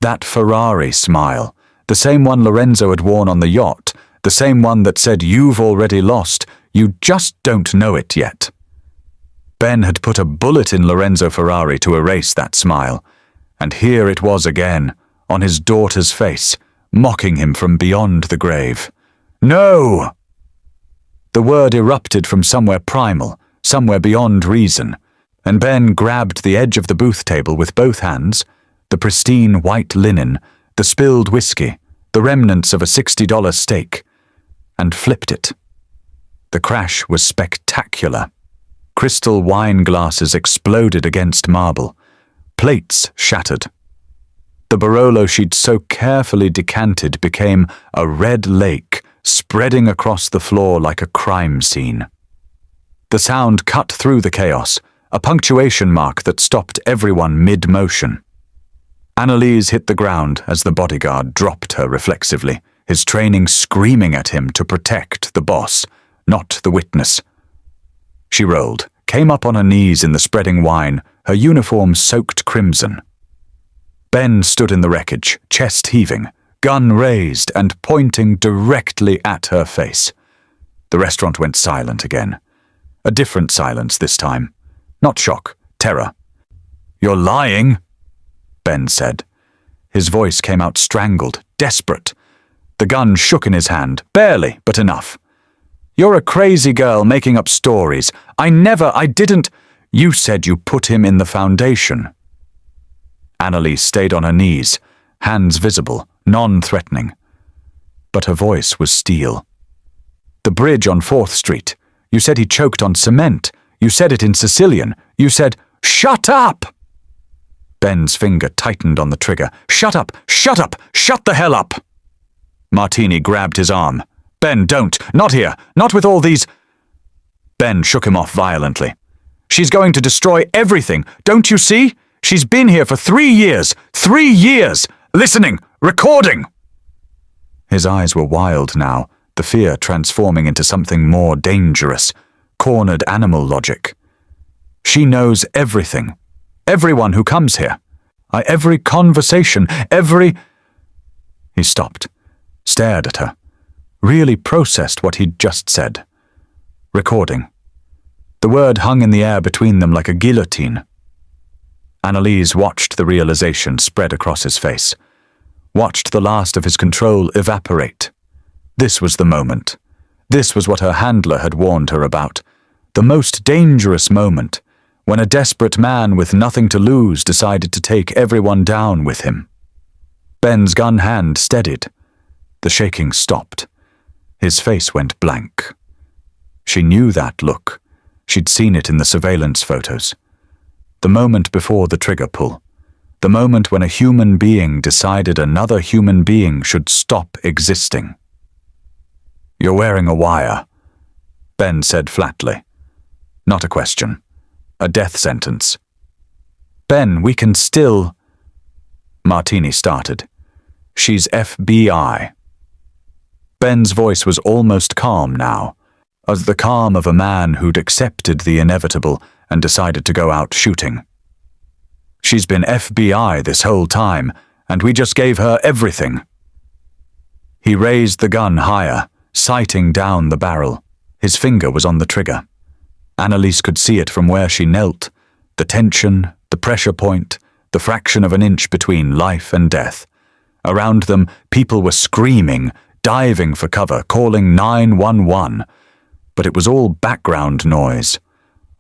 That Ferrari smile. The same one Lorenzo had worn on the yacht. The same one that said, "You've already lost. You just don't know it yet." Ben had put a bullet in Lorenzo Ferrari to erase that smile. And here it was again, on his daughter's face, mocking him from beyond the grave. "No!" The word erupted from somewhere primal, somewhere beyond reason, and Ben grabbed the edge of the booth table with both hands, the pristine white linen, the spilled whiskey, the remnants of a $60 steak, and flipped it. The crash was spectacular. Crystal wine glasses exploded against marble. Plates shattered. The Barolo she'd so carefully decanted became a red lake, spreading across the floor like a crime scene. The sound cut through the chaos, a punctuation mark that stopped everyone mid-motion. Analise hit the ground as the bodyguard dropped her reflexively, his training screaming at him to protect the boss, not the witness. She rolled, came up on her knees in the spreading wine, her uniform soaked crimson. Ben stood in the wreckage, chest heaving, gun raised and pointing directly at her face. The restaurant went silent again. A different silence this time. Not shock, terror. "You're lying," Ben said. His voice came out strangled, desperate. The gun shook in his hand, barely, but enough. "You're a crazy girl making up stories. I didn't. You said you put him in the foundation." Analise stayed on her knees, hands visible, non-threatening. But her voice was steel. "The bridge on 4th Street. You said he choked on cement. You said it in Sicilian. You said, 'Shut up!'" Ben's finger tightened on the trigger. "Shut up! Shut up! Shut the hell up!" Martini grabbed his arm. "Ben, don't! Not here! Not with all these—" Ben shook him off violently. "She's going to destroy everything. Don't you see? She's been here for 3 years. 3 years! Listening! Recording!" His eyes were wild now, the fear transforming into something more dangerous. Cornered animal logic. "She knows everything. Everyone who comes here. Every conversation, every—" He stopped, stared at her, really processed what he'd just said. Recording. The word hung in the air between them like a guillotine. Analise watched the realization spread across his face, watched the last of his control evaporate. This was the moment. This was what her handler had warned her about. The most dangerous moment, when a desperate man with nothing to lose decided to take everyone down with him. Ben's gun hand steadied. The shaking stopped. His face went blank. She knew that look. She'd seen it in the surveillance photos. The moment before the trigger pull. The moment when a human being decided another human being should stop existing. "You're wearing a wire," Ben said flatly. Not a question. A death sentence. "Ben, we can still—" Martini started. "She's FBI." Ben's voice was almost calm now, as the calm of a man who'd accepted the inevitable and decided to go out shooting. "She's been FBI this whole time, and we just gave her everything." He raised the gun higher, sighting down the barrel. His finger was on the trigger. Analise could see it from where she knelt, the tension, the pressure point, the fraction of an inch between life and death. Around them, people were screaming, diving for cover, calling 911. But it was all background noise.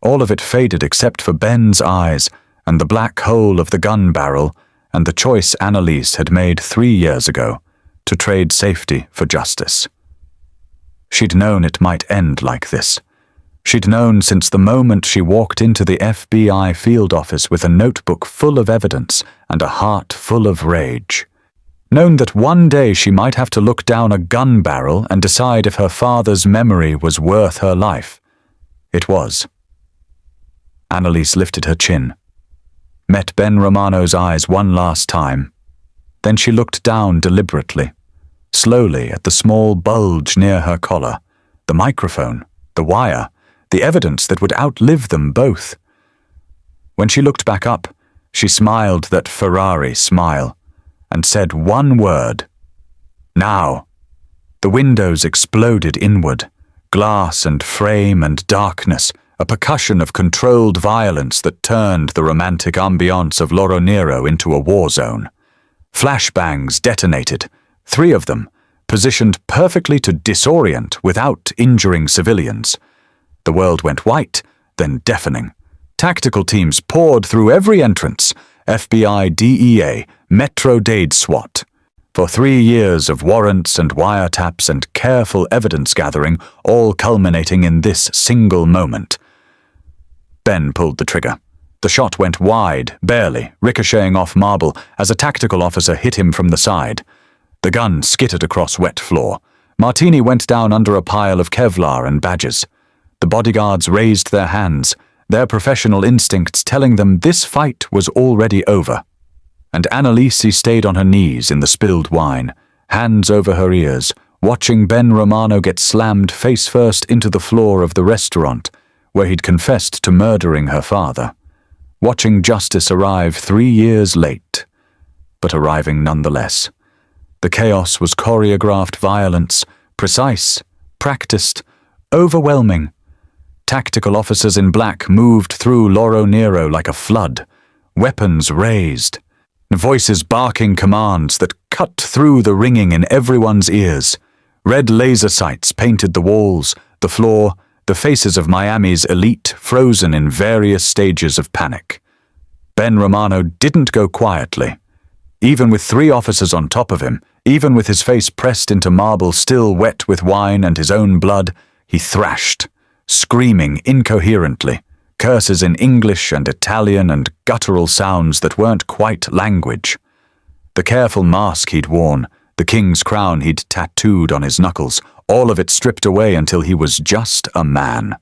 All of it faded except for Ben's eyes and the black hole of the gun barrel and the choice Analise had made 3 years ago to trade safety for justice. She'd known it might end like this. She'd known since the moment she walked into the FBI field office with a notebook full of evidence and a heart full of rage. Known that one day she might have to look down a gun barrel and decide if her father's memory was worth her life. It was. Analise lifted her chin, met Ben Romano's eyes one last time. Then she looked down deliberately, slowly at the small bulge near her collar, the microphone, the wire, the evidence that would outlive them both. When she looked back up, she smiled that Ferrari smile and said one word. "Now." The windows exploded inward, glass and frame and darkness, a percussion of controlled violence that turned the romantic ambiance of Nero into a war zone. Flashbangs detonated, 3 of them, positioned perfectly to disorient without injuring civilians. The world went white, then deafening. Tactical teams poured through every entrance, FBI, DEA, Metro Dade SWAT. For 3 years of warrants and wiretaps and careful evidence gathering, all culminating in this single moment. Ben pulled the trigger. The shot went wide, barely, ricocheting off marble as a tactical officer hit him from the side. The gun skittered across wet floor. Martini went down under a pile of Kevlar and badges. The bodyguards raised their hands, their professional instincts telling them this fight was already over. And Analise stayed on her knees in the spilled wine, hands over her ears, watching Ben Romano get slammed face first into the floor of the restaurant where he'd confessed to murdering her father. Watching justice arrive 3 years late, but arriving nonetheless. The chaos was choreographed violence, precise, practiced, overwhelming. Tactical officers in black moved through Nero like a flood, weapons raised, voices barking commands that cut through the ringing in everyone's ears. Red laser sights painted the walls, the floor, the faces of Miami's elite frozen in various stages of panic. Ben Romano didn't go quietly. Even with 3 officers on top of him, even with his face pressed into marble still wet with wine and his own blood, he thrashed, screaming incoherently, curses in English and Italian and guttural sounds that weren't quite language. The careful mask he'd worn, the king's crown he'd tattooed on his knuckles, all of it stripped away until he was just a man.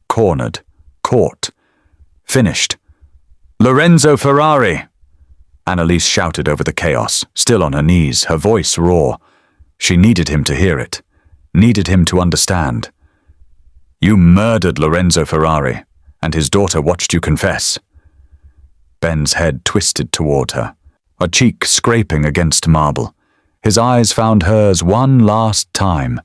Cornered, caught, finished. "Lorenzo Ferrari!" Analise shouted over the chaos, still on her knees, her voice raw. She needed him to hear it, needed him to understand. "You murdered Lorenzo Ferrari, and his daughter watched you confess." Ben's head twisted toward her, a cheek scraping against marble. His eyes found hers one last time.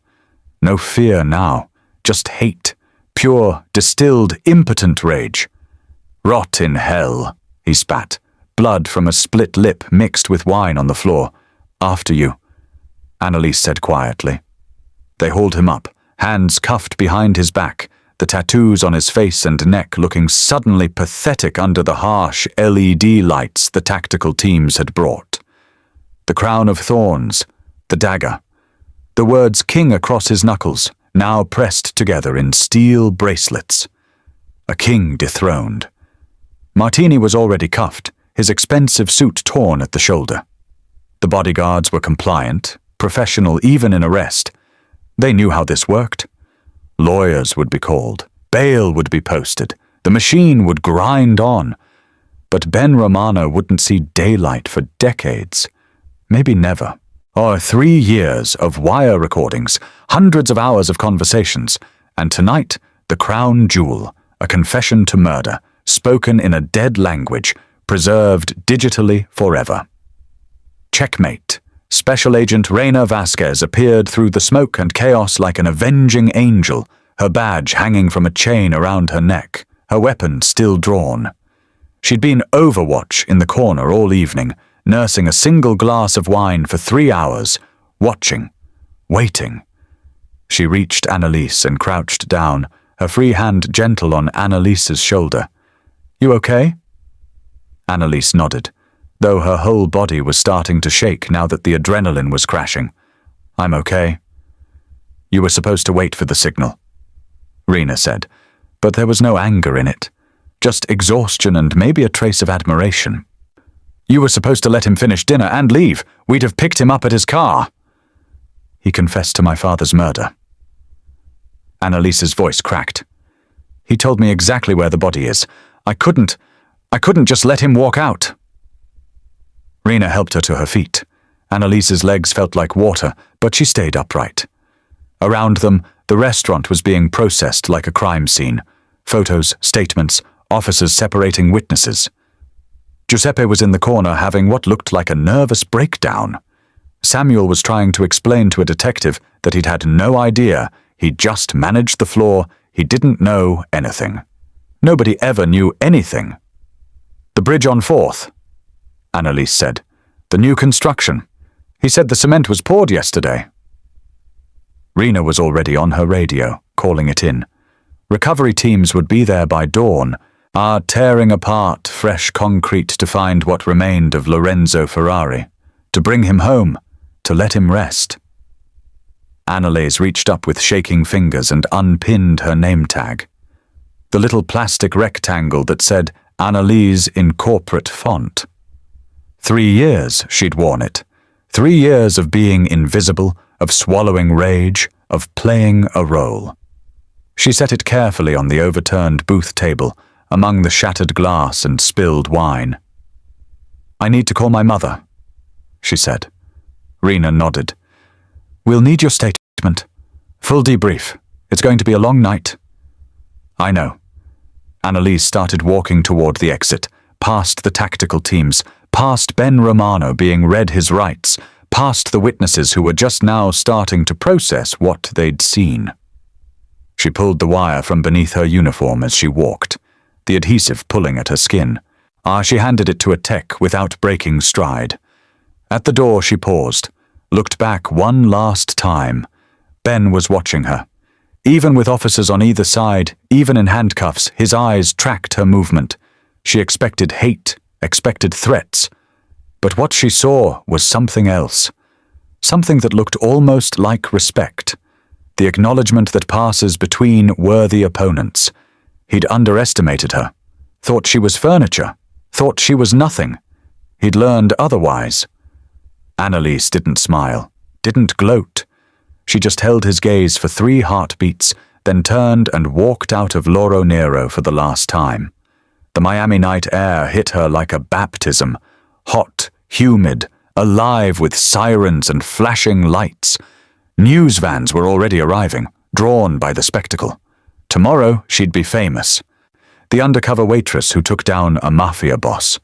No fear now, just hate, pure, distilled, impotent rage. "Rot in hell," he spat, blood from a split lip mixed with wine on the floor. "After you," Analise said quietly. They hauled him up, hands cuffed behind his back, the tattoos on his face and neck looking suddenly pathetic under the harsh LED lights the tactical teams had brought. The crown of thorns, the dagger, the words king across his knuckles, now pressed together in steel bracelets. A king dethroned. Martini was already cuffed, his expensive suit torn at the shoulder. The bodyguards were compliant, professional even in arrest. They knew how this worked. Lawyers would be called, bail would be posted, the machine would grind on. But Ben Romano wouldn't see daylight for decades, maybe never. Or 3 years of wire recordings, hundreds of hours of conversations, and tonight, the crown jewel, a confession to murder, spoken in a dead language, preserved digitally forever. Checkmate. Special Agent Reina Vasquez appeared through the smoke and chaos like an avenging angel, her badge hanging from a chain around her neck, her weapon still drawn. She'd been Overwatch in the corner all evening, nursing a single glass of wine for 3 hours, watching, waiting. She reached Analise and crouched down, her free hand gentle on Annalise's shoulder. "You okay?" Analise nodded, though her whole body was starting to shake now that the adrenaline was crashing. "I'm okay." "You were supposed to wait for the signal," Reina said, but there was no anger in it, just exhaustion and maybe a trace of admiration. "You were supposed to let him finish dinner and leave. We'd have picked him up at his car." "He confessed to my father's murder." Annalise's voice cracked. "He told me exactly where the body is. I couldn't just let him walk out." Reina helped her to her feet. Annalise's legs felt like water, but she stayed upright. Around them, the restaurant was being processed like a crime scene. Photos, statements, officers separating witnesses. Giuseppe was in the corner having what looked like a nervous breakdown. Samuel was trying to explain to a detective that he'd had no idea, he'd just managed the floor, he didn't know anything. Nobody ever knew anything. "The bridge on 4th, Analise said. "The new construction. He said the cement was poured yesterday." Reina was already on her radio, calling it in. Recovery teams would be there by dawn, tearing apart fresh concrete to find what remained of Lorenzo Ferrari, to bring him home, to let him rest. Analise reached up with shaking fingers and unpinned her name tag. The little plastic rectangle that said Analise in corporate font. 3 years she'd worn it. 3 years of being invisible, of swallowing rage, of playing a role. She set it carefully on the overturned booth table, among the shattered glass and spilled wine. "I need to call my mother," she said. Reina nodded. "We'll need your statement. Full debrief. It's going to be a long night." "I know." Analise started walking toward the exit, past the tactical teams, past Ben Romano being read his rights, past the witnesses who were just now starting to process what they'd seen. She pulled the wire from beneath her uniform as she walked, the adhesive pulling at her skin. She handed it to a tech without breaking stride. At the door she paused, looked back one last time. Ben was watching her. Even with officers on either side, even in handcuffs, his eyes tracked her movement. She expected hate, expected threats. But what she saw was something else. Something that looked almost like respect. The acknowledgement that passes between worthy opponents. He'd underestimated her. Thought she was furniture. Thought she was nothing. He'd learned otherwise. Analise didn't smile, didn't gloat. She just held his gaze for 3 heartbeats, then turned and walked out of Loro Nero for the last time. The Miami night air hit her like a baptism, hot, humid, alive with sirens and flashing lights. News vans were already arriving, drawn by the spectacle. Tomorrow she'd be famous. The undercover waitress who took down a mafia boss.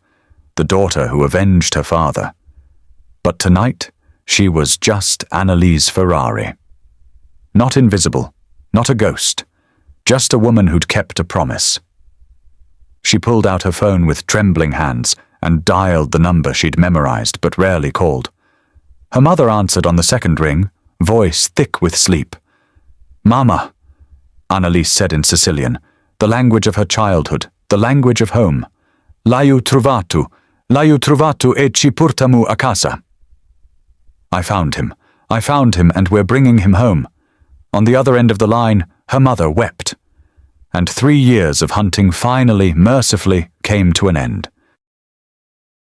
The daughter who avenged her father. But tonight, She was just Annalise Ferrari. Not invisible, not a ghost, just a woman who'd kept a promise. She pulled out her phone with trembling hands and dialed the number she'd memorized but rarely called. Her mother answered on the second ring, voice thick with sleep. "Mama," Annalise said in Sicilian, the language of her childhood, the language of home. L'hai trovato e ci portiamo a casa." I found him, and we're bringing him home. On the other end of the line, her mother wept. And 3 years of hunting finally, mercifully, came to an end.